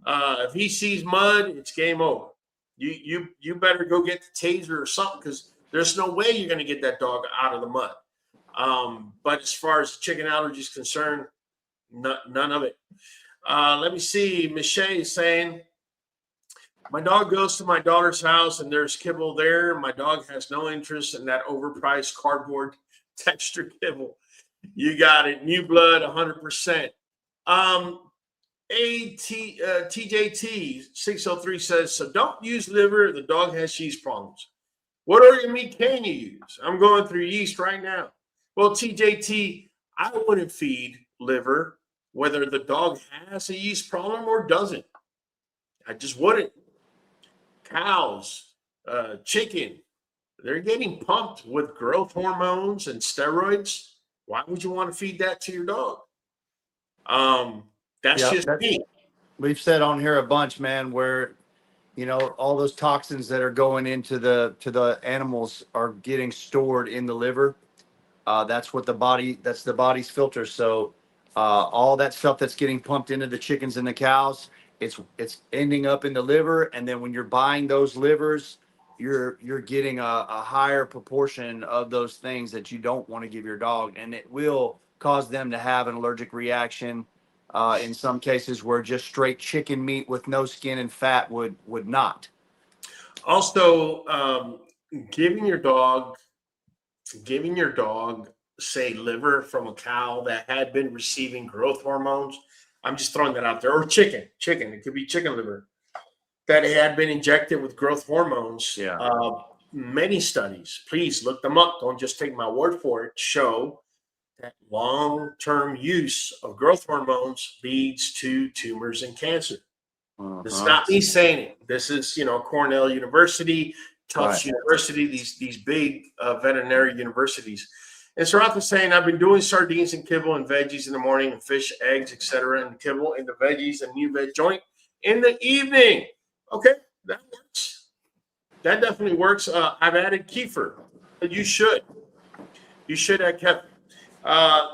A: If he sees mud, it's game over. You better go get the taser or something because there's no way you're going to get that dog out of the mud. But as far as chicken allergy is concerned, none of it. Let me see. Michelle is saying, my dog goes to my daughter's house and there's kibble there. My dog has no interest in that overpriced cardboard texture kibble. You got it. New blood, 100%. TJT 603 says, so don't use liver. The dog has yeast problems. What organ meat can you use? I'm going through yeast right now. Well, TJT, I wouldn't feed liver whether the dog has a yeast problem or doesn't. I just wouldn't. Cows, chicken, they're getting pumped with growth hormones and steroids. Why would you want to feed that to your dog? That's just me.
B: We've said on here a bunch, man, where you know all those toxins that are going into the animals are getting stored in the liver. That's the body's filter. So all that stuff that's getting pumped into the chickens and the cows, it's ending up in the liver. And then when you're buying those livers, you're getting a higher proportion of those things that you don't want to give your dog, and it will cause them to have an allergic reaction. In some cases, where just straight chicken meat with no skin and fat would not.
A: Also, giving your dog, say, liver from a cow that had been receiving growth hormones. I'm just throwing that out there. Or chicken. It could be chicken liver that had been injected with growth hormones.
B: Yeah.
A: Many studies, please look them up. Don't just take my word for it. Show that long-term use of growth hormones leads to tumors and cancer. This is not me saying it. This is, Cornell University, Tufts University, these big veterinary universities. And Sarat was saying, I've been doing sardines and kibble and veggies in the morning and fish, eggs, etc., and kibble in the veggies and NuVet joint in the evening. Okay, that works. That definitely works. I've added kefir. You should add kefir.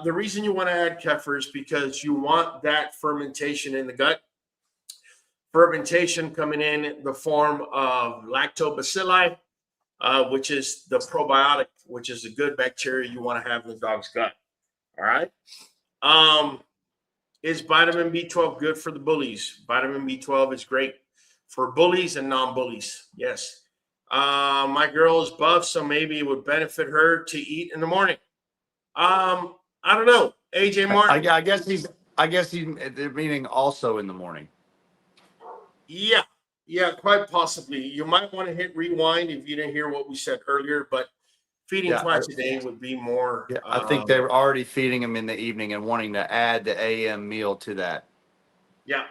A: The reason you want to add kefir is because you want that fermentation in the gut. Fermentation coming in the form of lactobacilli, which is the probiotic, which is a good bacteria you want to have in the dog's gut. All right. Is vitamin B12 good for the bullies? Vitamin B12 is great for bullies and non-bullies. Yes. My girl is buff, so maybe it would benefit her to eat in the morning. I don't know. AJ Martin.
B: I guess he's meaning also in the morning.
A: Yeah. Yeah, quite possibly. You might want to hit rewind if you didn't hear what we said earlier, but feeding twice a day would be more.
B: Yeah, I think they're already feeding him in the evening and wanting to add the AM meal to that.
A: Yeah.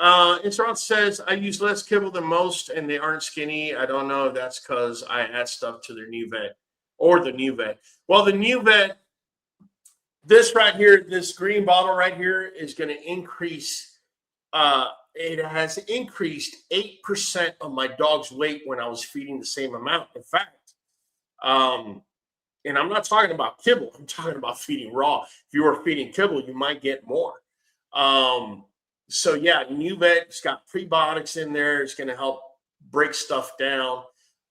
A: Intron says, I use less kibble than most and they aren't skinny. I don't know if that's because I add stuff to their NuVet or the NuVet. Well, the NuVet, this right here, this green bottle right here is going to increase. It has increased 8% of my dog's weight when I was feeding the same amount. In fact, and I'm not talking about kibble. I'm talking about feeding raw. If you were feeding kibble, you might get more. So yeah, NuVet's got prebiotics in there. It's going to help break stuff down.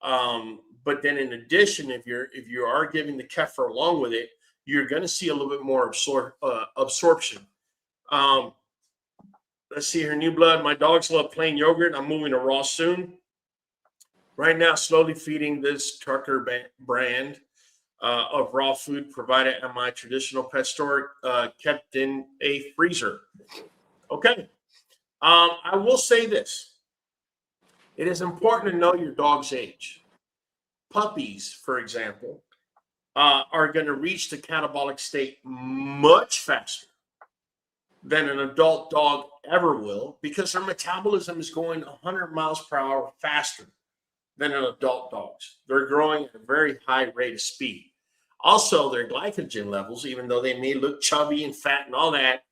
A: But then in addition, if you are giving the kefir along with it, you're going to see a little bit more absorption. Let's see here, New Blood. My dogs love plain yogurt. I'm moving to raw soon. Right now, slowly feeding this Tucker brand of raw food provided at my traditional pet store, kept in a freezer. Okay. I will say this. It is important to know your dog's age. Puppies, for example, are going to reach the catabolic state much faster than an adult dog ever will because their metabolism is going 100 miles per hour faster than an adult dog's. They're growing at a very high rate of speed. Also, their glycogen levels, even though they may look chubby and fat and all that,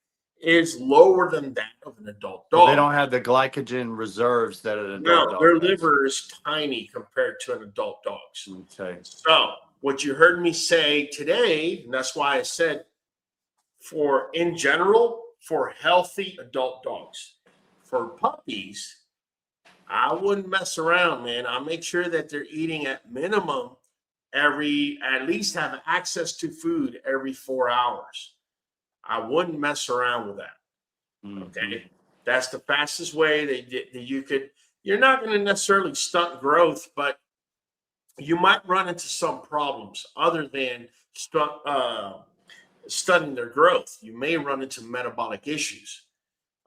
A: is lower than that of an adult dog.
B: Well, they don't have the glycogen reserves that an adult dog
A: their
B: has.
A: liver is tiny compared to an adult dog's.
B: Okay.
A: So what you heard me say today, and that's why I said in general, for healthy adult dogs. For puppies, I wouldn't mess around, man. I'll make sure that they're eating at minimum at least have access to food every 4 hours. I wouldn't mess around with that. Okay. That's the fastest way that you could. You're not going to necessarily stunt growth, but you might run into some problems other than stunting their growth. You may run into metabolic issues.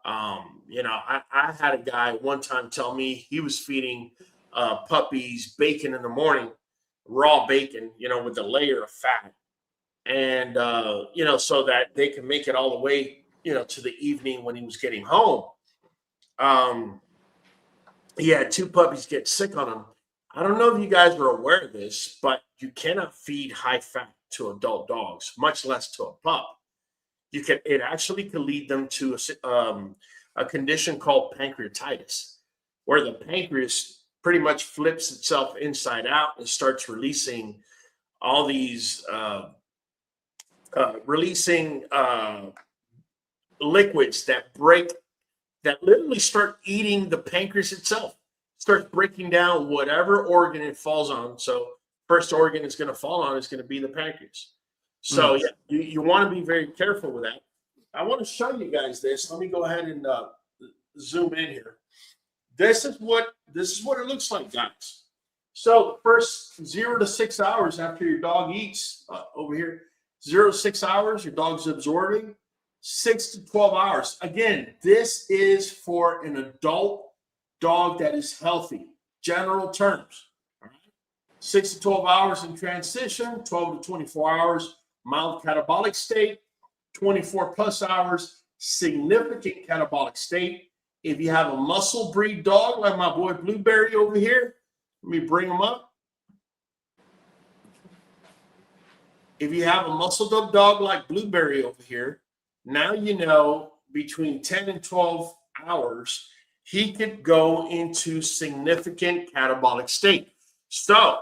A: I had a guy one time tell me he was feeding puppies bacon in the morning, raw bacon, with a layer of fat. And, so that they can make it all the way, to the evening when he was getting home. He had 2 puppies get sick on him. I don't know if you guys are aware of this, but you cannot feed high fat to adult dogs, much less to a pup. It actually could lead them to a condition called pancreatitis, where the pancreas pretty much flips itself inside out and starts releasing all these liquids that literally start eating the pancreas itself, starts breaking down whatever organ it falls on. So first organ it's going to fall on is going to be the pancreas. So yeah, you want to be very careful with that. I want to show you guys this. Let me go ahead and zoom in here. This is what it looks like, guys. So the first 0 to 6 hours after your dog eats, over here, 0 to 6 hours, your dog's absorbing. 6 to 12 hours. Again, this is for an adult dog that is healthy. General terms. All right? 6 to 12 hours in transition, 12 to 24 hours, mild catabolic state, 24 plus hours, significant catabolic state. If you have a muscle breed dog like my boy Blueberry over here, let me bring him up. If you have a muscled up dog like Blueberry over here, now you know between 10 and 12 hours, he could go into significant catabolic state. So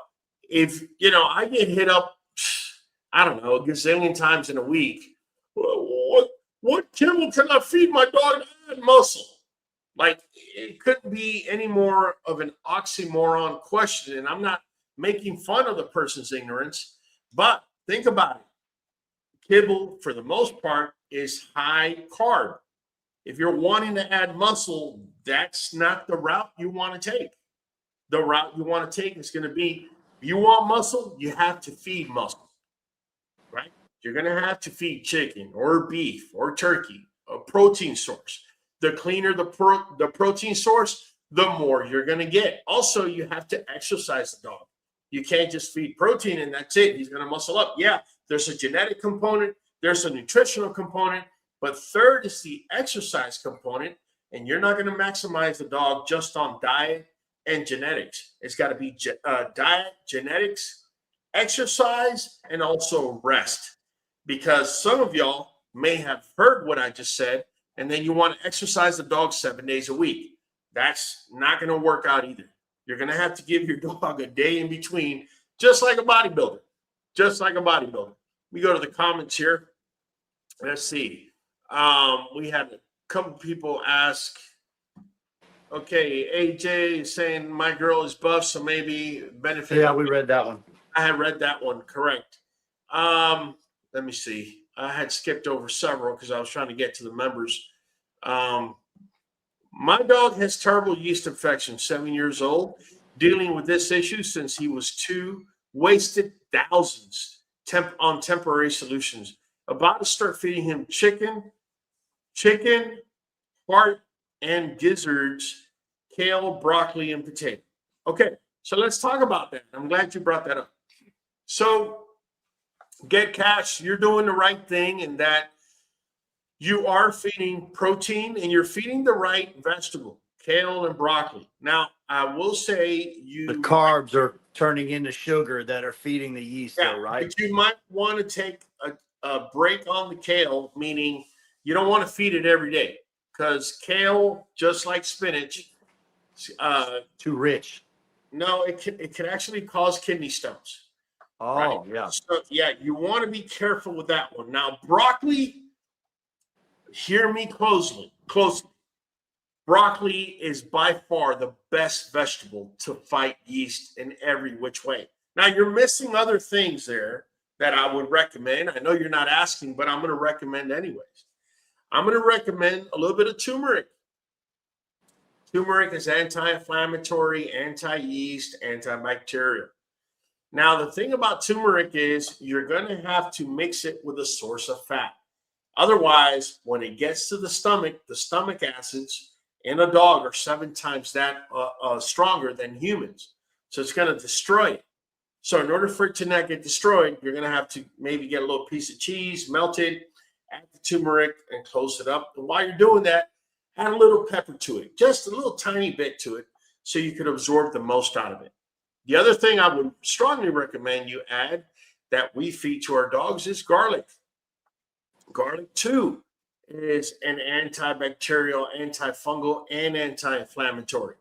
A: if, I get hit up, I don't know, a gazillion times in a week, what kibble can I feed my dog to add muscle? Like, it couldn't be any more of an oxymoron question. And I'm not making fun of the person's ignorance, but think about it. Kibble, for the most part, is high carb. If you're wanting to add muscle, that's not the route you want to take. The route you want to take is going to be, if you want muscle, you have to feed muscle, right? You're going to have to feed chicken or beef or turkey, a protein source. The cleaner the protein source, the more you're going to get. Also, you have to exercise the dog. You can't just feed protein and that's it. He's going to muscle up. Yeah, there's a genetic component. There's a nutritional component. But third is the exercise component. And you're not going to maximize the dog just on diet and genetics. It's got to be diet, genetics, exercise, and also rest. Because some of y'all may have heard what I just said, and then you want to exercise the dog 7 days a week. That's not going to work out either. You're going to have to give your dog a day in between, just like a bodybuilder. Just like a bodybuilder. We go to the comments here. Let's see. We had a couple people ask, okay, AJ is saying my girl is buff, so maybe benefit.
B: Yeah, we read that one.
A: I had read that one, correct. Let me see. I had skipped over several because I was trying to get to the members. My dog has terrible yeast infection, 7 years old, dealing with this issue since he was 2, wasted thousands on temporary solutions. About to start feeding him chicken, heart, and gizzards, kale, broccoli, and potato. Okay, so let's talk about that. I'm glad you brought that up. So, Get Cash, you're doing the right thing in that you are feeding protein and you're feeding the right vegetable, kale and broccoli. Now, I will say
B: the carbs are turning into sugar that are feeding the yeast, though, right?
A: But you might want to take a break on the kale, meaning you don't want to feed it every day because kale, just like spinach,
B: too rich.
A: No, it can actually cause kidney stones.
B: Oh,
A: right?
B: Yeah.
A: So, yeah, you want to be careful with that one. Now, broccoli, hear me closely. Broccoli is by far the best vegetable to fight yeast in every which way. Now, you're missing other things there that I would recommend. I know you're not asking, but I'm going to recommend anyways. I'm going to recommend a little bit of turmeric. Turmeric is anti-inflammatory, anti-yeast, antibacterial. Now, the thing about turmeric is you're going to have to mix it with a source of fat. Otherwise, when it gets to the stomach acids in a dog are 7 times that stronger than humans. So it's going to destroy it. So in order for it to not get destroyed, you're going to have to maybe get a little piece of cheese, melt it, add the turmeric, and close it up. And while you're doing that, add a little pepper to it, just a little tiny bit to it, so you could absorb the most out of it. The other thing I would strongly recommend you add that we feed to our dogs is garlic. Garlic, too, is an antibacterial, antifungal, and anti-inflammatory.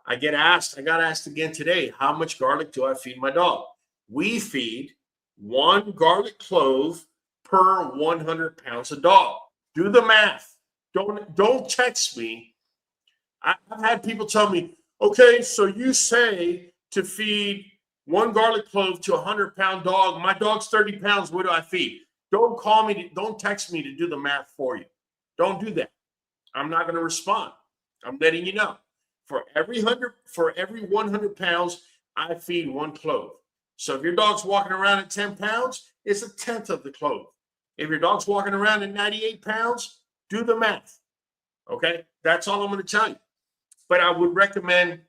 A: I got asked again today, how much garlic do I feed my dog? We feed 1 garlic clove per 100 pounds of dog. Do the math. Don't text me. I've had people tell me, okay, so you say to feed 1 garlic clove to a 100-pound dog. My dog's 30 pounds. What do I feed? Don't call me. Don't text me to do the math for you. Don't do that. I'm not going to respond. I'm letting you know. For every 100 pounds, I feed 1 clove. So if your dog's walking around at 10 pounds, it's a tenth of the clove. If your dog's walking around at 98 pounds, do the math. Okay? That's all I'm going to tell you. But I would recommend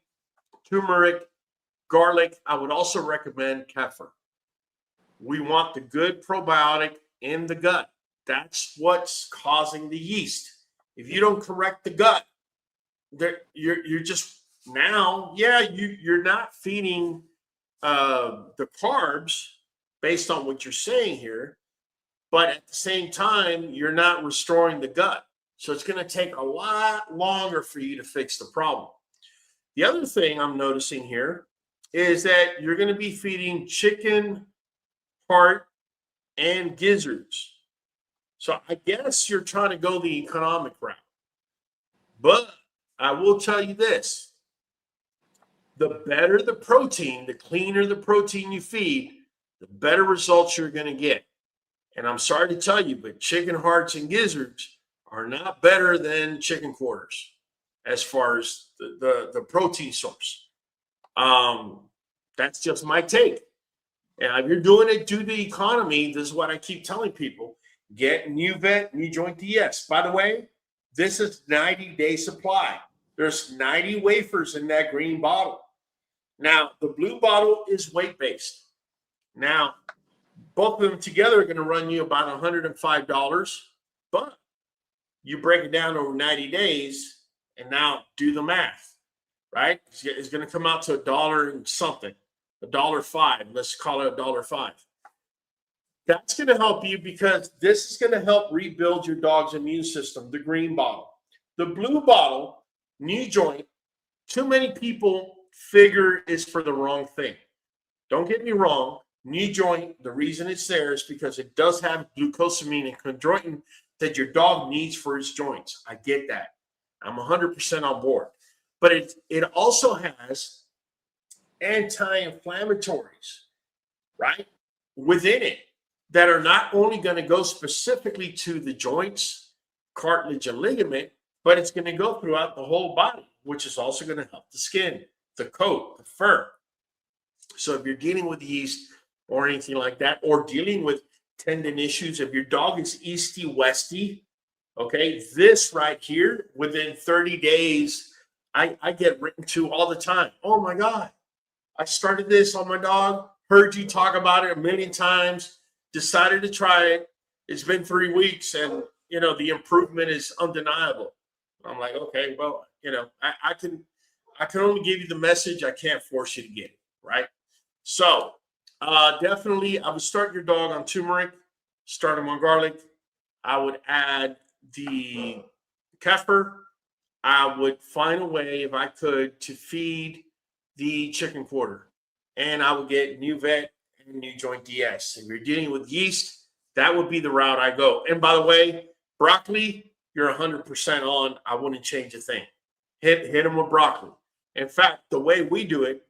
A: turmeric, garlic. I would also recommend kefir. We want the good probiotic in the gut. That's what's causing the yeast. If you don't correct the gut, you're just now, you're not feeding the carbs based on what you're saying here, but at the same time, you're not restoring the gut. So it's going to take a lot longer for you to fix the problem. The other thing I'm noticing here is that you're going to be feeding chicken, heart, and gizzards. So I guess you're trying to go the economic route. But I will tell you this. The better the protein, the cleaner the protein you feed, the better results you're going to get. And I'm sorry to tell you, but chicken hearts and gizzards are not better than chicken quarters as far as the protein source. That's just my take. And if you're doing it due to economy, this is what I keep telling people. Get Nuvet NuJoint DS. By the way, this is 90-day supply. There's 90 wafers in that green bottle. Now, the blue bottle is weight-based. Now, both of them together are going to run you about $105, but you break it down over 90 days, and now do the math, right? It's going to come out to $1 and something, $1.05. Let's call it $1.05. That's going to help you because this is going to help rebuild your dog's immune system, the green bottle. The blue bottle, NuJoint, too many people figure is for the wrong thing. Don't get me wrong. NuJoint, the reason it's there is because it does have glucosamine and chondroitin that your dog needs for his joints. I get that. I'm 100% on board. But it also has anti-inflammatories, right, within it that are not only going to go specifically to the joints, cartilage, and ligament, but it's going to go throughout the whole body, which is also going to help the skin, the coat, the fur. So if you're dealing with yeast or anything like that, or dealing with tendon issues, if your dog is easty-westy, okay, this right here, within 30 days, I get written to all the time. Oh my God, I started this on my dog, heard you talk about it a million times, decided to try it. It's been 3 weeks and, you know, the improvement is undeniable. I'm like, okay, well, you know, I can only give you the message. I can't force you to get it, right? So definitely, I would start your dog on turmeric, start him on garlic. I would add the kefir. I would find a way, if I could, to feed the chicken quarter. And I would get Nuvet and NuJoint DS. If you're dealing with yeast, that would be the route I go. And by the way, broccoli, you're 100% on. I wouldn't change a thing. Hit them with broccoli. In fact, the way we do it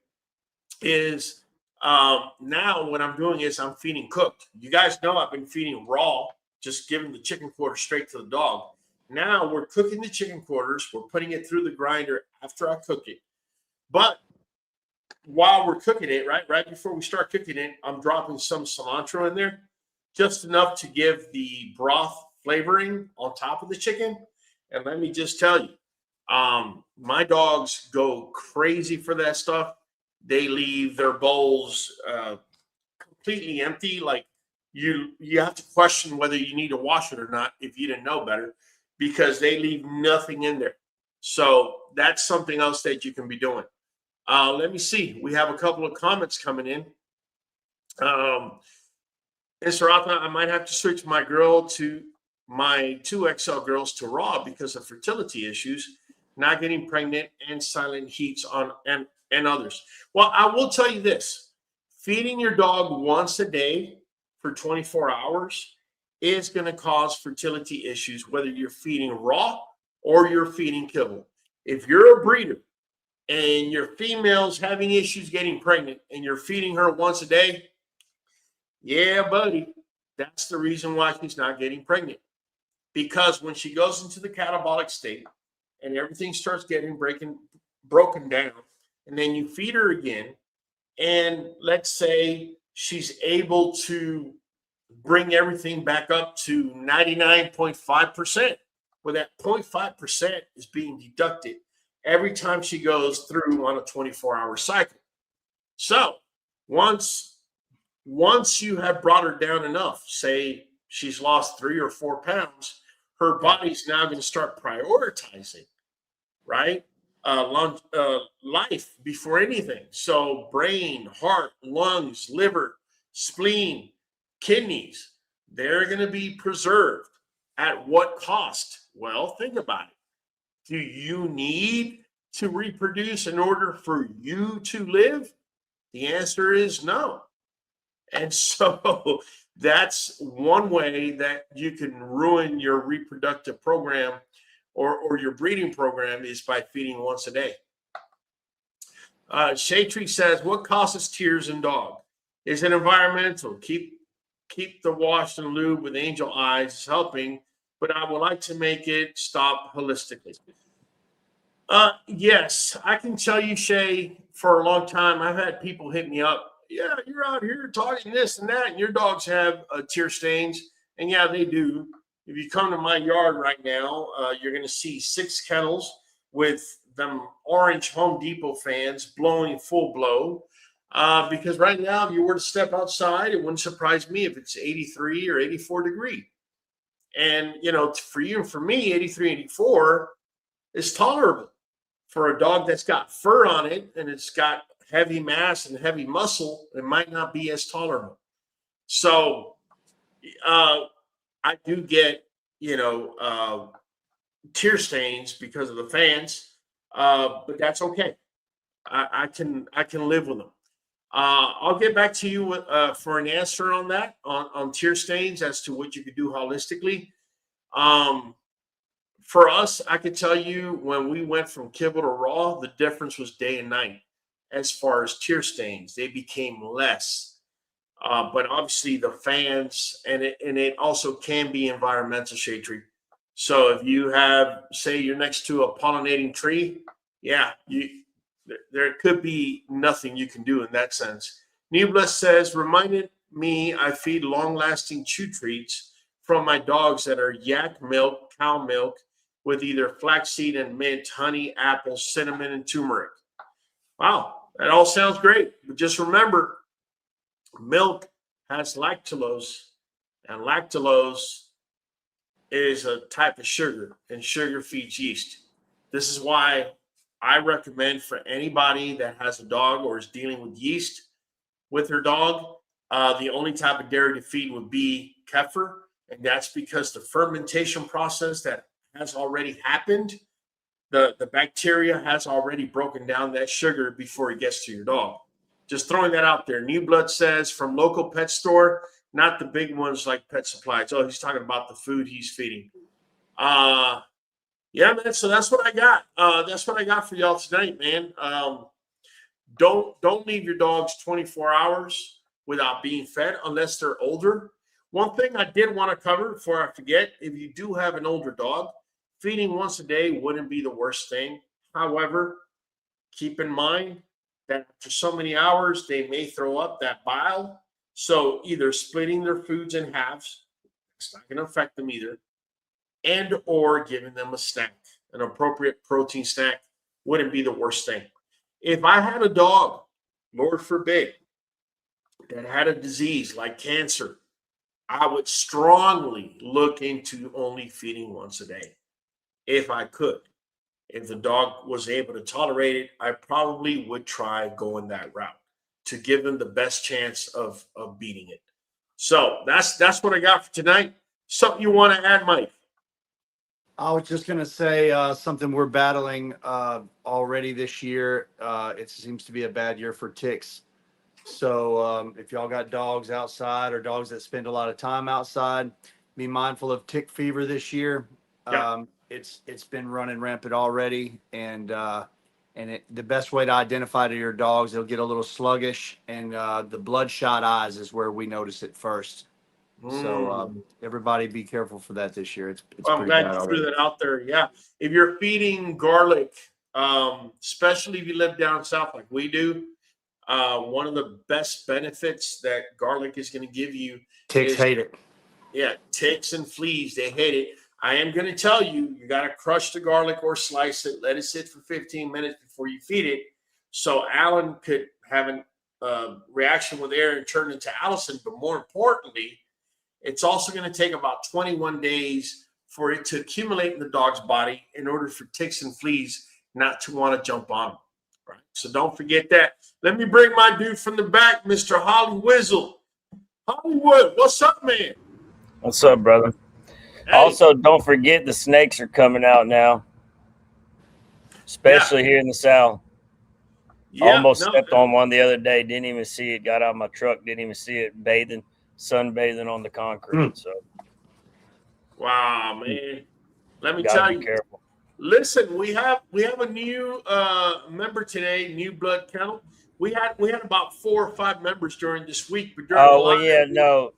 A: is now what I'm doing is I'm feeding cooked. You guys know I've been feeding raw, just giving the chicken quarter straight to the dog. Now we're cooking the chicken quarters. We're putting it through the grinder after I cook it. But while we're cooking it, right before we start cooking it, I'm dropping some cilantro in there, just enough to give the broth flavoring on top of the chicken. And let me just tell you, my dogs go crazy for that stuff. They leave their bowls completely empty. Like you have to question whether you need to wash it or not if you didn't know better, because they leave nothing in there. So that's something else that you can be doing. Let me see. We have a couple of comments coming in. Mr. Arthur, I might have to switch my 2XL girls to raw because of fertility issues, not getting pregnant, and silent heats on and others. Well, I will tell you this. Feeding your dog once a day for 24 hours is going to cause fertility issues, whether you're feeding raw or you're feeding kibble. If you're a breeder and your female's having issues getting pregnant and you're feeding her once a day, yeah, buddy, that's the reason why she's not getting pregnant. Because when she goes into the catabolic state and everything starts getting broken down, and then you feed her again, and let's say she's able to bring everything back up to 99.5%, well, that 0.5% is being deducted every time she goes through on a 24-hour cycle. So once you have brought her down enough, say she's lost 3 or 4 pounds, her body's now going to start prioritizing, right? Life before anything. So brain, heart, lungs, liver, spleen, kidneys, they're going to be preserved. At what cost? Well, think about it. Do you need to reproduce in order for you to live? The answer is no. And so that's one way that you can ruin your reproductive program or your breeding program, is by feeding once a day. Shaytree says, what causes tears in dog? Is it environmental? Keep keep the wash and lube with Angel Eyes is helping, but I would like to make it stop holistically. Yes, I can tell you, Shay, for a long time, I've had people hit me up. Yeah, you're out here talking this and that, and your dogs have tear stains. And yeah, they do. If you come to my yard right now, you're going to see 6 kennels with them orange Home Depot fans blowing full blow. Because right now, if you were to step outside, it wouldn't surprise me if it's 83 or 84 degree. And, you know, for you and for me, 83, 84 is tolerable. For a dog that's got fur on it and it's got heavy mass and heavy muscle, it might not be as tolerable. So I do get, tear stains because of the fans, but that's okay. I can live with them. I'll get back to you for an answer on that, on tear stains, as to what you could do holistically. For us, I can tell you when we went from kibble to raw, the difference was day and night. As far as tear stains, they became less. But obviously the fans, and it also can be environmental, shade tree. So if you have, say, you're next to a pollinating tree, yeah, there could be nothing you can do in that sense. Nibla says, reminded me I feed long-lasting chew treats from my dogs that are yak milk, cow milk, with either flaxseed and mint, honey, apple, cinnamon, and turmeric. Wow, that all sounds great. But just remember, milk has lactulose, and lactulose is a type of sugar, and sugar feeds yeast. This is why I recommend for anybody that has a dog or is dealing with yeast with their dog, the only type of dairy to feed would be kefir, and that's because the fermentation process that has already happened, the bacteria has already broken down that sugar before it gets to your dog. Just throwing that out there. New Blood says from local pet store, not the big ones like Pet Supplies. Oh, he's talking about the food he's feeding. Yeah, man. So that's what I got. That's what I got for y'all tonight, man. Don't leave your dogs 24 hours without being fed unless they're older. One thing I did want to cover before I forget, if you do have an older dog, feeding once a day wouldn't be the worst thing. However, keep in mind that after so many hours, they may throw up that bile. So either splitting their foods in halves, it's not going to affect them either, and or giving them a snack, an appropriate protein snack wouldn't be the worst thing. If I had a dog, Lord forbid, that had a disease like cancer, I would strongly look into only feeding once a day if I could. If the dog was able to tolerate it, I probably would try going that route to give them the best chance of beating it. So that's what I got for tonight. Something you want to add, Mike?
B: I was just going to say something we're battling already this year. It seems to be a bad year for ticks. So if y'all got dogs outside or dogs that spend a lot of time outside, be mindful of tick fever this year.
A: Yeah.
B: It's been running rampant already, and the best way to identify to your dogs, they'll get a little sluggish, and the bloodshot eyes is where we notice it first. So everybody be careful for that this year. It's
A: I'm
B: pretty
A: glad
B: bad
A: you
B: already.
A: threw that out there. Yeah. If you're feeding garlic, especially if you live down south like we do, one of the best benefits that garlic is going to give you
B: Ticks
A: is,
B: hate it.
A: yeah, ticks and fleas, they hate it. I am going to tell you, you got to crush the garlic or slice it, let it sit for 15 minutes before you feed it. So Alan could have a reaction with air and turn into Allison. But more importantly, it's also going to take about 21 days for it to accumulate in the dog's body in order for ticks and fleas not to want to jump on them. Right. So don't forget that. Let me bring my dude from the back, Mr. Holly Wizzle. Hollywood, what's up, man?
C: What's up, brother?
A: Hey.
C: Also, don't forget the snakes are coming out now, especially here in the South. Almost stepped on one the other day. Didn't even see it. Got out of my truck. Didn't even see it. Sunbathing on the concrete. So,
A: wow, man. Let me
C: gotta
A: tell
C: be
A: you.
C: careful.
A: Listen, we have a new member today, New Blood Kennel. We had about 4 or 5 members during this week, but during
C: Oh well, yeah, no.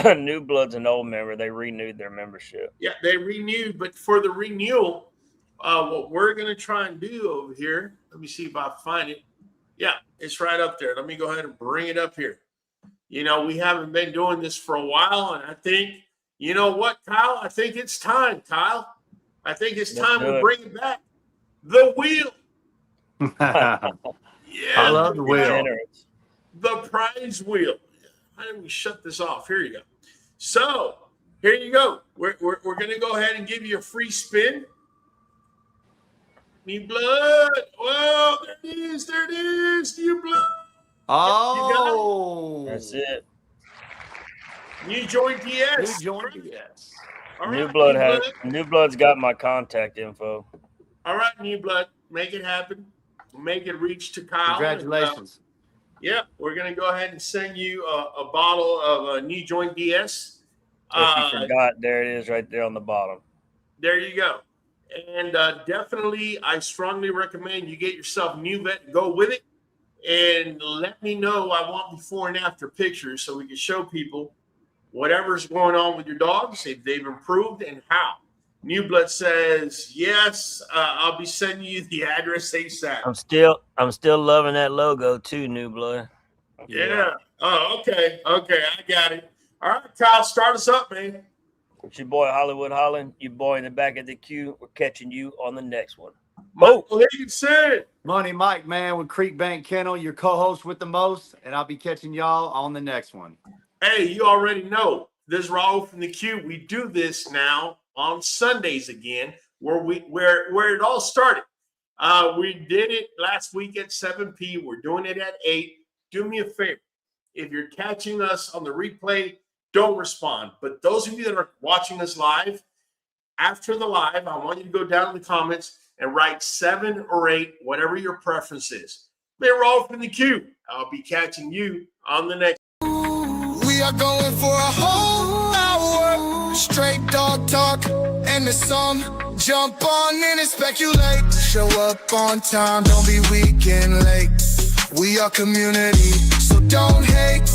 C: New Blood's an old member. They renewed their membership.
A: Yeah, they renewed, but for the renewal, what we're going to try and do over here, let me see if I find it. Yeah, it's right up there. Let me go ahead and bring it up here. You know, we haven't been doing this for a while, and I think, you know what, Kyle? I think it's time, Kyle. I think it's time we bring it back. The wheel.
B: I
A: Yeah,
B: love the wheel.
A: the prize wheel. How did we shut this off? Here you go. So here you go. We're going to go ahead and give you a free spin. New blood. Well, there it is. There it is. New blood.
B: Oh,
C: That's it.
A: NuJoint DS.
B: NuJoint DS.
A: All
C: New
A: right,
C: Blood's got my contact info.
A: All right, New Blood. Make it happen. Make it reach to Kyle.
B: Congratulations.
A: Yeah, we're going to go ahead and send you a bottle of NuJoint DS.
C: If you forgot, there it is right there on the bottom.
A: There you go. And definitely, I strongly recommend you get yourself NuVet, go with it, and let me know. I want before and after pictures so we can show people whatever's going on with your dogs, if they've improved and how. New Blood says, yes, I'll be sending you the address ASAP.
C: I'm still loving that logo too, New Blood.
A: Yeah. Oh, okay. Okay, I got it. All right, Kyle, start us up, man.
C: It's your boy Hollywood Holland. Your boy in the back of the queue. We're catching you on the next one.
A: Michael Higginson.
B: Money Mike, man, with Creek Bank Kennel, your co-host with the most, and I'll be catching y'all on the next one.
A: Hey, you already know. This is Raul from the Q. We do this now on Sundays again, where it all started. We did it last week at 7 p. We're doing it at 8. Do me a favor. If you're catching us on the replay, don't respond. But those of you that are watching us live, after the live, I want you to go down in the comments and write 7 or 8, whatever your preference is. We're Raul from the Q. I'll be catching you on the next.
D: We are going for a whole hour, straight dog talk and the song. Jump on in and speculate. Show up on time, don't be weak and late. We are community, so don't hate.